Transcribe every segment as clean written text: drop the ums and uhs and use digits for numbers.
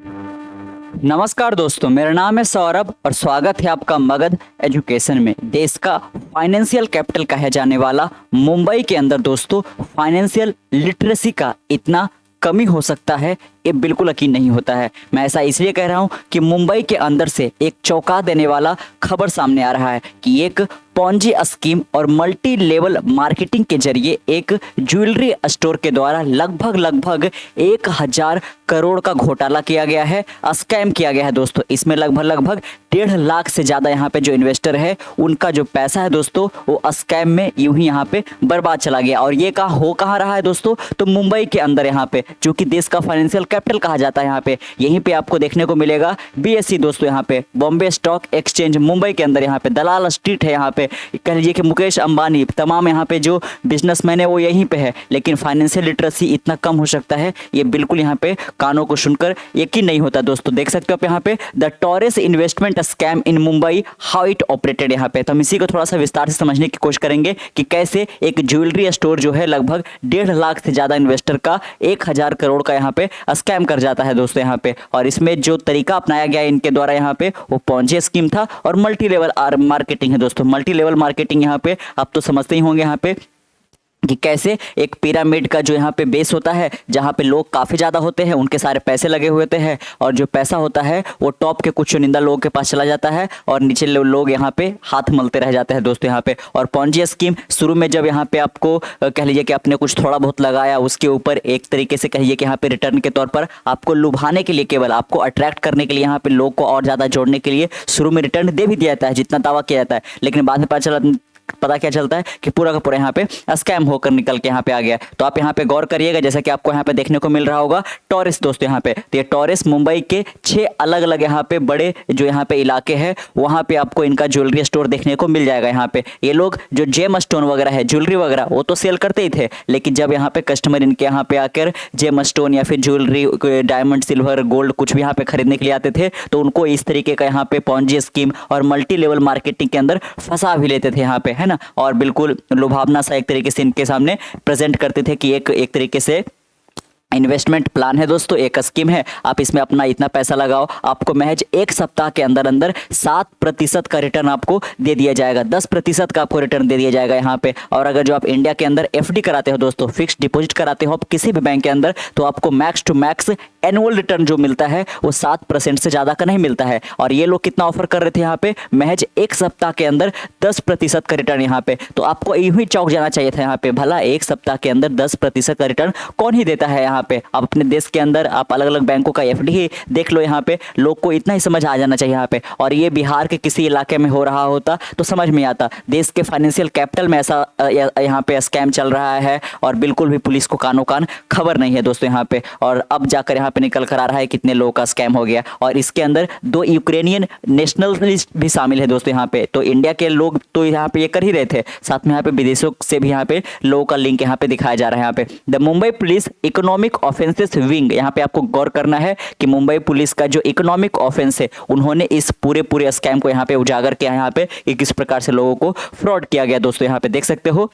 नमस्कार दोस्तों, मेरा नाम है सौरभ और स्वागत है आपका मगध एजुकेशन में। देश का फाइनेंशियल कैपिटल कहे जाने वाला मुंबई के अंदर दोस्तों फाइनेंशियल लिटरेसी का इतना कमी हो सकता है, ये बिल्कुल यकीन नहीं होता है। मैं ऐसा इसलिए कह रहा हूँ कि मुंबई के अंदर से एक चौंका देने वाला खबर सामने आ रहा है कि एक पॉन्जी स्कीम और मल्टी लेवल मार्केटिंग के जरिए एक ज्वेलरी स्टोर के द्वारा लगभग 1000 करोड़ का घोटाला किया गया है, स्कैम किया गया है दोस्तों। इसमें लगभग 1.5 लाख से ज़्यादा यहाँ पे जो इन्वेस्टर है उनका जो पैसा है दोस्तों वो स्कैम में यूं ही यहाँ पे बर्बाद चला गया। और ये कहाँ रहा है दोस्तों, तो मुंबई के अंदर यहाँ पे, जो कि देश का फाइनेंशियल कैपिटल कहा जाता है, यहाँ पे यहीं पे आपको देखने को मिलेगा BSE दोस्तों। यहाँ पे बॉम्बे स्टॉक एक्सचेंज मुंबई के अंदर यहाँ पे दलाल स्ट्रीट है। यहाँ पे कह लीजिए कि मुकेश अंबानी तमाम यहाँ पे जो बिजनेसमैन है वो यहीं पे है, लेकिन फाइनेंशियल लिटरेसी इतना कम हो सकता है, ये बिल्कुल यहाँ पे कानों को सुनकर यकीन नहीं होता दोस्तों। देख सकते हो आप यहाँ पे the Torres investment scam in Mumbai, how it operated. यहाँ पे तो हम इसी को थोड़ा सा विस्तार से समझने की कोशिश करेंगे कि कैसे एक ज्वेलरी स्टोर जो है लगभग 1.5 लाख से ज्यादा इन्वेस्टर का 1000 करोड़ का यहाँ पे स्कैम कर जाता है दोस्तों यहाँ पे। और इसमें जो तरीका अपनाया गया इनके द्वारा यहाँ पे वो पॉन्जी स्कीम था और मल्टी लेवल मार्केटिंग है दोस्तों। मल्टी लेवल मार्केटिंग यहाँ पे आप तो समझते ही होंगे यहाँ पे कि कैसे एक पिरामिड का जो यहाँ पे बेस होता है, जहाँ पे लोग काफ़ी ज़्यादा होते हैं, उनके सारे पैसे लगे हुए होते हैं, और जो पैसा होता है वो टॉप के कुछ चुनिंदा लोगों के पास चला जाता है और नीचे लोग यहाँ पे हाथ मलते रह जाते हैं दोस्तों यहाँ पे। और पॉन्जी स्कीम शुरू में जब यहाँ पे आपको कह लीजिए कि आपने कुछ थोड़ा बहुत लगाया, उसके ऊपर एक तरीके से कहिए कि यहाँ पे रिटर्न के तौर पर आपको लुभाने के लिए, केवल आपको अट्रैक्ट करने के लिए, यहाँ पे लोग को और ज़्यादा जोड़ने के लिए शुरू में रिटर्न दे भी दिया जाता है जितना दावा किया जाता है, लेकिन बाद में पता क्या चलता है कि पूरा का पूरा यहाँ पे स्कैम होकर निकल के यहाँ पे आ गया। तो आप यहाँ पे गौर करिएगा, जैसा कि आपको यहाँ पे देखने को मिल रहा होगा टॉरेस दोस्तों यहाँ पे। तो ये टॉरेस मुंबई के 6 अलग अलग यहाँ पे बड़े जो यहाँ पे इलाके हैं, वहाँ पे आपको इनका ज्वेलरी स्टोर देखने को मिल जाएगा। यहाँ पे ये लोग जो जेम स्टोन वगैरह है, ज्वेलरी वगैरह, वो तो सेल करते ही थे, लेकिन जब यहाँ पे कस्टमर इनके यहाँ पे आकर जेम स्टोन या फिर ज्वेलरी, डायमंड, सिल्वर, गोल्ड कुछ भी यहाँ पे खरीदने के लिए आते थे, तो उनको इस तरीके का यहाँ पे पॉन्जी स्कीम और मल्टी लेवल मार्केटिंग के अंदर फंसा भी लेते थे यहाँ पे, है ना। और बिल्कुल लुभावना सा एक तरीके से इनके सामने प्रेजेंट करते थे कि एक तरीके से इन्वेस्टमेंट प्लान है दोस्तों, एक स्कीम है, आप इसमें अपना इतना पैसा लगाओ, आपको महज 1 सप्ताह के अंदर 7% का रिटर्न आपको दे दिया जाएगा, 10% का आपको रिटर्न दे दिया जाएगा यहाँ पे। और अगर जो आप इंडिया के अंदर FD कराते हो दोस्तों, फिक्स्ड डिपॉजिट कराते हो आप किसी भी बैंक के अंदर, तो आपको max to max annual return जो मिलता है वो 7% से ज़्यादा का नहीं मिलता है। और ये लोग कितना ऑफर कर रहे थे यहाँ पे, महज 1 सप्ताह के अंदर 10% का रिटर्न यहाँ पे। तो आपको यूं ही चौंक जाना चाहिए था यहाँ पे, भला 1 सप्ताह के अंदर 10% का रिटर्न कौन ही देता है यहाँ पे। आप अपने देश के अंदर आप अलग अलग बैंकों का FD ही देख लो यहाँ पे, लोग को इतना ही समझ आ जाना चाहिए यहाँ पे। और ये बिहार के किसी इलाके में हो रहा होता तो समझ में आता, देश के फाइनेंशियल कैपिटल में ऐसा यहाँ पे स्कैम चल रहा है और बिल्कुल भी पुलिस को कानो कान खबर नहीं है दोस्तों यहाँ पे। और अब जाकर यहाँ पे निकल कर आ रहा है कितने लोगों का स्कैम हो गया, और इसके अंदर 2 यूक्रेनियन नेशनलिस्ट भी शामिल है दोस्तों यहाँ पे। तो इंडिया के लोग तो यहाँ पे ये कर ही रहे थे, साथ में यहाँ पे विदेशों से भी यहाँ पे लोगों का लिंक यहाँ पे दिखाया जा रहा है। यहाँ पे the Mumbai police economic offences wing, यहाँ पे आपको गौर करना है कि मुंबई पुलिस का जो इकोनॉमिक ऑफेंस है, उन्होंने इस पूरे स्कैम को यहाँ पे उजागर किया, यहाँ पे किस प्रकार से लोगों को फ्रॉड किया गया दोस्तों। यहाँ पे देख सकते हो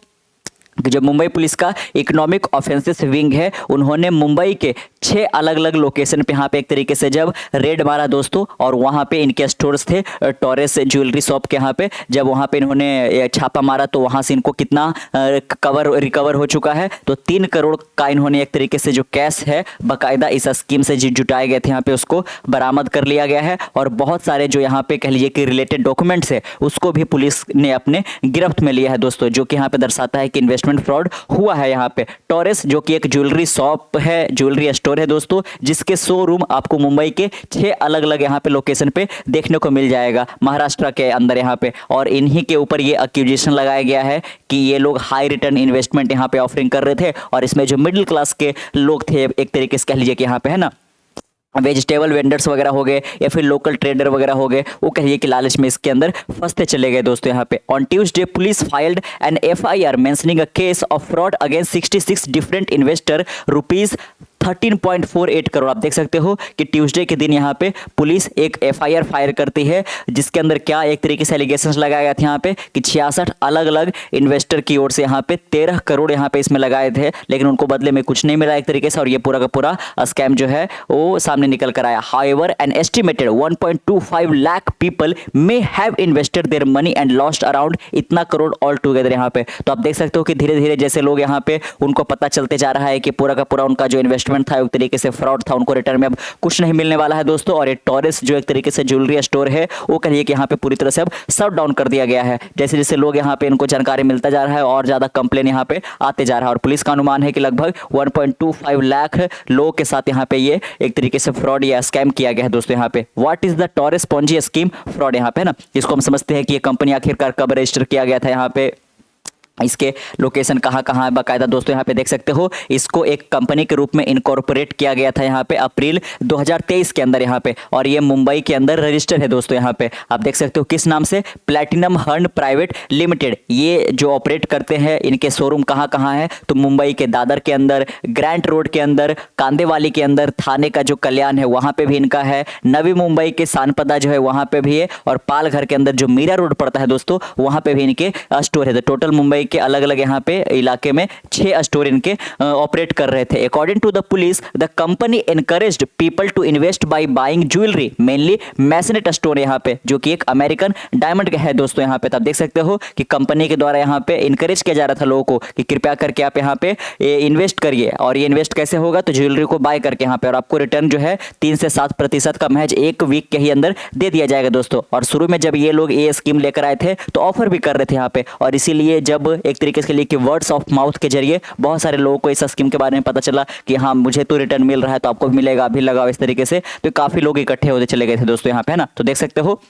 कि जो मुंबई पुलिस का इकोनॉमिक ऑफेंसेस विंग है, उन्होंने मुंबई के 6 अलग अलग लोकेशन पे यहाँ पे एक तरीके से जब रेड मारा दोस्तों, और वहाँ पे इनके स्टोर्स थे टॉरेस ज्वेलरी शॉप के यहाँ पे, जब वहाँ पे इन्होंने छापा मारा तो वहाँ से इनको कितना रिकवर हो चुका है, तो 3 करोड़ का इन्होंने एक तरीके से जो कैश है बाकायदा इस स्कीम से जुटाए गए थे यहाँ पे, उसको बरामद कर लिया गया है। और बहुत सारे जो यहाँ पे कह लीजिए कि रिलेटेड डॉक्यूमेंट्स है उसको भी पुलिस ने अपने गिरफ्त में लिया है दोस्तों, जो कि यहाँ पे दर्शाता है कि इन्वेस्टमेंट फ्रॉड हुआ है यहाँ पे। टॉरेस जो कि एक ज्वेलरी शॉप है, ज्वेलरी स्टोर है दोस्तों, जिसके शोरूम आपको मुंबई के 6 अलग अलग यहाँ पे लोकेशन पे देखने को मिल जाएगा, महाराष्ट्र के अंदर यहाँ पे। और इन्हीं के ऊपर ये एक्यूजेशन लगाया गया है कि ये लोग हाई रिटर्न इन्वेस्टमेंट यहाँ पे ऑफरिंग कर रहे थे, और इसमें जो मिडिल क्लास के लोग थे एक तरीके से कह लीजिए कि यहाँ पे, है ना, वेजिटेबल वेंडर्स वगैरह हो गए या फिर लोकल ट्रेडर वगैरह हो गए, वो कहिए कि लालच में इसके अंदर फंसते चले गए दोस्तों यहाँ पे। On Tuesday police filed an FIR mentioning a case of fraud against 66 different investor, rupees 13.48 crore. आप देख सकते हो कि ट्यूसडे के दिन यहाँ पे पुलिस एक एफआईआर फायर करती है, जिसके अंदर क्या एक तरीके से एलिगेशंस लगाया गया था यहाँ पे कि 66 अलग अलग इन्वेस्टर की ओर से यहाँ पे 13 करोड़ यहाँ पे इसमें लगाए थे, लेकिन उनको बदले में कुछ नहीं मिला एक तरीके से, और ये पूरा का पूरा स्कैम जो है वो सामने निकल कर आया। However an estimated 1.25 lakh people may have invested their money and lost around इतना करोड़ ऑल टुगेदर यहाँ पे। तो आप देख सकते हो कि धीरे धीरे जैसे लोग यहाँ पे उनको पता चलते जा रहा है कि पूरा का पूरा उनका जो इन्वेस्टमेंट था एक तरीके से फ्रॉड था, उनको रिटर्न में अब कुछ नहीं मिलने वाला है दोस्तों। और ये टॉरस जो एक तरीके से ज्वेलरी स्टोर है वो कहिए कि यहाँ पे पूरी तरह से अब शट डाउन कर दिया गया है। जैसे जैसे लोग यहाँ पे इनको जानकारी मिलता जा रहा है और ज्यादा कंप्लेन यहाँ पे आते जा रहा है, और पुलिस का अनुमान है कि लगभग 1.25 लाख लोगों के साथ यहाँ पे ये एक तरीके से फ्रॉड या स्कैम किया गया है दोस्तों। यहाँ पे what is the taurus Ponzi scheme fraud यहाँ पे ना, इसको हम समझते हैं कि ये कंपनी आखिरकार कब रजिस्टर किया गया था, यहाँ पे इसके लोकेशन कहाँ कहाँ है बाकायदा दोस्तों यहाँ पे देख सकते हो। इसको एक कंपनी के रूप में इनकॉर्पोरेट किया गया था यहाँ पे अप्रैल 2023 के अंदर यहाँ पे, और ये मुंबई के अंदर रजिस्टर है दोस्तों। यहाँ पे आप देख सकते हो किस नाम से, प्लैटिनम हंड प्राइवेट लिमिटेड। ये जो ऑपरेट करते हैं, इनके शोरूम कहाँ कहाँ है तो मुंबई के दादर के अंदर, ग्रैंट रोड के अंदर, कांदेवाली के अंदर, थाने का जो कल्याण है वहाँ पे भी इनका है, नवी मुंबई के सानपदा जो है वहाँ पे भी है, और पालघर के अंदर जो मीरा रोड पड़ता है दोस्तों वहाँ पे भी इनके स्टोर है। तो टोटल मुंबई के अलग अलग यहाँ पे इलाके में 6 स्टोर इनके ऑपरेट कर रहे थे। According to the police the company encouraged people to invest by buying jewellery mainly मैसनेट स्टोर यहाँ पे, जो कि एक अमेरिकन डायमंड का है दोस्तों यहाँ पे। तो आप देख सकते हो कि कंपनी के द्वारा यहाँ पे इनकरेज किया जा रहा था लोगों को कि कृपया करके आप यहाँ पे इन्वेस्ट करिए, और ये इन्वेस्ट कैसे होगा तो ज्वेलरी को बाय करके यहाँ पे, और आपको रिटर्न जो है 3 से 7% का महज 1 वीक के ही अंदर दे दिया जाएगा दोस्तों। और शुरू में जब ये लोग ये स्कीम लेकर आए थे तो ऑफर भी कर रहे थे यहाँ पे, और इसीलिए जब एक तरीके से लिए कि वर्ड्स ऑफ माउथ के जरिए बहुत सारे लोगों को इस स्कीम के बारे में पता चला कि हाँ मुझे तो रिटर्न मिल रहा है तो आपको भी मिलेगा, अभी लगाओ इस तरीके से, तो काफी लोग इकट्ठे होते चले गए थे दोस्तों यहाँ पे, है ना। तो देख सकते हो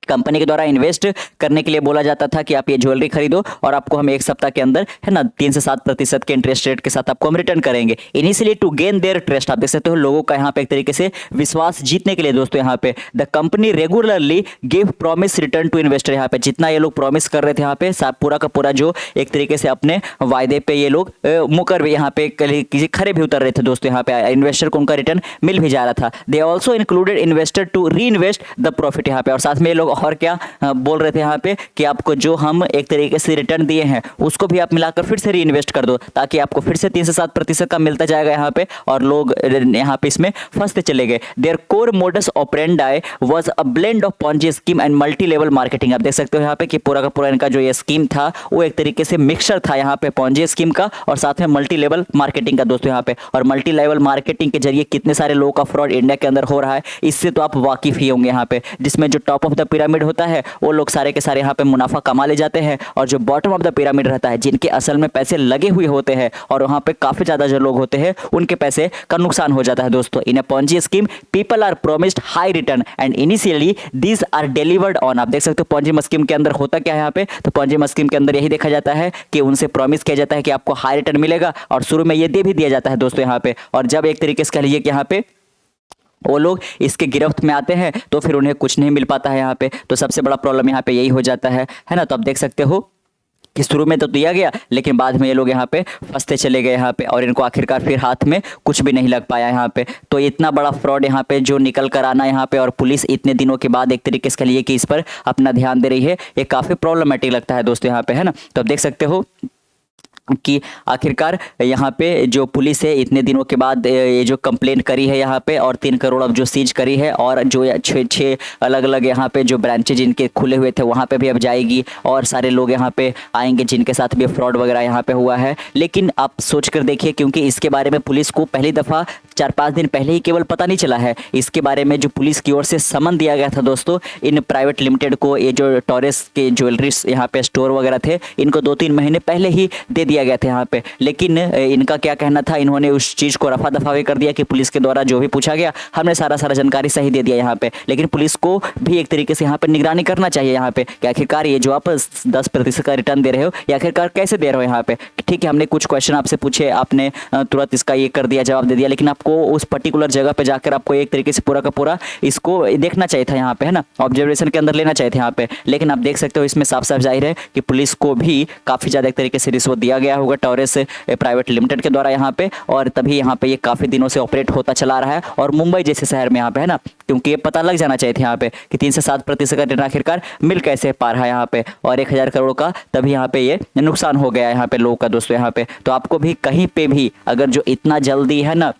कंपनी के द्वारा इन्वेस्ट करने के लिए बोला जाता था कि आप ये ज्वेलरी खरीदो और आपको हम 1 सप्ताह के अंदर, है ना, 3 से 7% के इंटरेस्ट रेट के साथ आपको हम रिटर्न करेंगे। Initially to gain their trust, आप देख सकते हो लोगों का यहाँ पे एक तरीके से विश्वास जीतने के लिए दोस्तों यहाँ पे the company regularly give promise return to investor. यहाँ पे जितना ये लोग प्रॉमिस कर रहे थे यहाँ पे पूरा का पूरा जो एक तरीके से अपने वायदे पे ये लोग मुकर भी यहाँ पे किसी खरे भी उतर रहे थे दोस्तों। यहाँ पे इन्वेस्टर को उनका रिटर्न मिल भी जा रहा था। They also included investor to reinvest the profit यहाँ पे, और साथ में ये लोग और क्या बोल रहे थे यहाँ पे कि आपको जो हम एक तरीके से रिटर्न दिए हैं उसको भी आप मिलाकर फिर से री इन्वेस्ट कर दो, ताकि आपको फिर से 3 से 7% का मिलता जाएगा यहाँ पे, और लोग यहाँ पे इसमें फंसते चले गए। There core modus operandi was a blend of Ponzi scheme and multi level marketing. आप देख सकते हो यहाँ पे कि पूरा का पूरा इनका जो ये स्कीम था वो एक तरीके से मिक्सचर था यहाँ पे पॉन्जी स्कीम का और साथ में मल्टी लेवल मार्केटिंग का दोस्तों यहाँ पे। और मल्टी लेवल मार्केटिंग के जरिए कितने सारे लोगों का फ्रॉड इंडिया के अंदर हो रहा है इससे तो आप वाकिफ ही होंगे यहाँ पे, जिसमें जो टॉप ऑफ द पिरामिड होता है वो लोग सारे के सारे यहाँ पे मुनाफा कमा ले जाते हैं, और जो बॉटम ऑफ द पिरामिड रहता है जिनके असल में पैसे लगे हुए होते हैं और वहाँ पे काफी ज्यादा जो लोग होते हैं उनके पैसे का नुकसान हो जाता है दोस्तों। In a Ponzi scheme people are promised high return and initially these are delivered on. आप देख सकते हो पॉन्जी स्कीम के अंदर होता क्या है यहाँ पे, तो पॉन्जी स्कीम के अंदर यही देखा जाता है कि उनसे प्रॉमिस किया जाता है कि आपको हाई रिटर्न मिलेगा, और शुरू में ये दे भी दिया जाता है दोस्तों यहाँ पे, और जब एक तरीके से कह लीजिए कि यहाँ पे वो लोग इसके गिरफ्त में आते हैं तो फिर उन्हें कुछ नहीं मिल पाता है यहाँ पे। तो सबसे बड़ा प्रॉब्लम यहाँ पे यही हो जाता है ना। तो आप देख सकते हो कि शुरू में तो दिया गया लेकिन बाद में ये लोग यहाँ पे फंसते चले गए यहाँ पे, और इनको आखिरकार फिर हाथ में कुछ भी नहीं लग पाया यहाँ पे। तो इतना बड़ा फ्रॉड यहाँ पे जो निकल कर आना यहाँ पे, और पुलिस इतने दिनों के बाद एक तरीके से कह लीजिए कि इस पर अपना ध्यान दे रही है, ये काफ़ी प्रॉब्लमेटिक लगता है दोस्तों यहाँ पे, है ना। तो आप देख सकते हो कि आखिरकार यहाँ पे जो पुलिस है इतने दिनों के बाद ये जो कंप्लेंट करी है यहाँ पे, और 3 करोड़ अब जो सीज करी है, और जो 6 अलग अलग यहाँ पे जो ब्रांचेज इनके खुले हुए थे वहाँ पे भी अब जाएगी, और सारे लोग यहाँ पे आएंगे जिनके साथ भी फ्रॉड वगैरह यहाँ पे हुआ है। लेकिन आप सोच कर देखिए, क्योंकि इसके बारे में पुलिस को पहली दफ़ा 4-5 दिन पहले ही केवल पता नहीं चला है, इसके बारे में जो पुलिस की ओर से समन दिया गया था दोस्तों इन प्राइवेट लिमिटेड को, ये जो टॉरस के ज्वेलरीज यहाँ पे स्टोर वगैरह थे इनको 2-3 महीने पहले ही दे दिया गया था यहाँ पे। लेकिन इनका क्या कहना था, इन्होंने उस चीज़ को रफा दफा भी कर दिया कि पुलिस के द्वारा जो भी पूछा गया हमने सारा जानकारी सही दे दिया यहाँ पे। लेकिन पुलिस को भी एक तरीके से यहाँ पे निगरानी करना चाहिए यहाँ पे कि आखिरकार ये जो आप 10% का रिटर्न दे रहे हो या आखिरकार कैसे दे रहे हो यहाँ पे। ठीक है, हमने कुछ क्वेश्चन आपसे पूछे, आपने तुरंत इसका ये कर दिया, जवाब दे दिया, लेकिन आपको आपको उस पर्टिकुलर जगह पे जाकर आपको एक तरीके से पूरा का पूरा इसको देखना चाहिए था यहाँ पे, है ना, ऑब्जर्वेशन के अंदर लेना चाहिए था यहाँ पे। लेकिन आप देख सकते हो इसमें साफ साफ जाहिर है कि पुलिस को भी काफ़ी ज़्यादा एक तरीके से रिश्वत दिया गया होगा टॉरेस प्राइवेट लिमिटेड के द्वारा यहाँ पे, और तभी यहाँ पे ये काफ़ी दिनों से ऑपरेट होता चला रहा है। और मुंबई जैसे शहर में यहाँ पे, है ना, क्योंकि ये पता लग जाना चाहिए था यहाँ पे कि 3 से 7% का रिटर्न आखिरकार मिल कैसे पा रहा है यहाँ पे, और 1000 करोड़ का तभी यहाँ पे ये नुकसान हो गया है यहाँ पे लोगों का दोस्तों यहाँ पे। तो आपको भी कहीं पे भी अगर जो इतना जल्दी, है ना,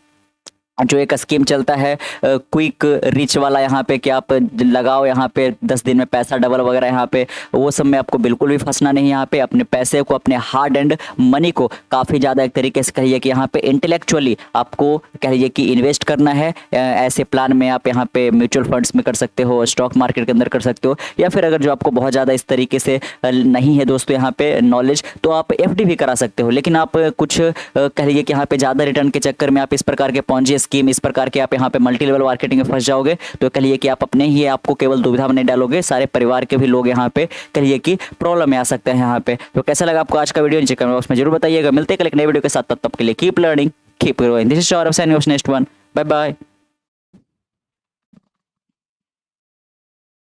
जो एक स्कीम चलता है क्विक रिच वाला यहाँ पे कि आप लगाओ यहाँ पे 10 दिन में पैसा डबल वगैरह यहाँ पे, वो सब में आपको बिल्कुल भी फंसना नहीं। यहाँ पे अपने पैसे को, अपने हार्ड एंड मनी को काफ़ी ज़्यादा एक तरीके से कहिए कि यहाँ पे इंटेलेक्चुअली आपको कहिए कि इन्वेस्ट करना है। ऐसे प्लान में आप यहाँ पे म्यूचुअल फंड्स में कर सकते हो, स्टॉक मार्केट के अंदर कर सकते हो, या फिर अगर जो आपको बहुत ज़्यादा इस तरीके से नहीं है दोस्तों यहाँ पे नॉलेज, तो आप FD भी करा सकते हो। लेकिन आप कुछ कहिए कि यहाँ पे ज़्यादा रिटर्न के चक्कर में आप इस प्रकार के पॉन्जी स्कीम, इस प्रकार के आप यहाँ पे मल्टी लेवल मार्केटिंग में फंस जाओगे, तो कहिए कि आप अपने ही आपको केवल दुविधा में नहीं डालोगे, सारे परिवार के भी लोग यहाँ पे कहिए कि प्रॉब्लम में आ सकते हैं यहाँ पे। तो कैसा लगा आपको आज का वीडियो नीचे कमेंट बॉक्स में जरूर बताइएगा। मिलते हैं कल एक नए वीडियो के साथ, तब तक के लिए keep learning, keep growing. This is Saurabh, signing off, next one, bye bye.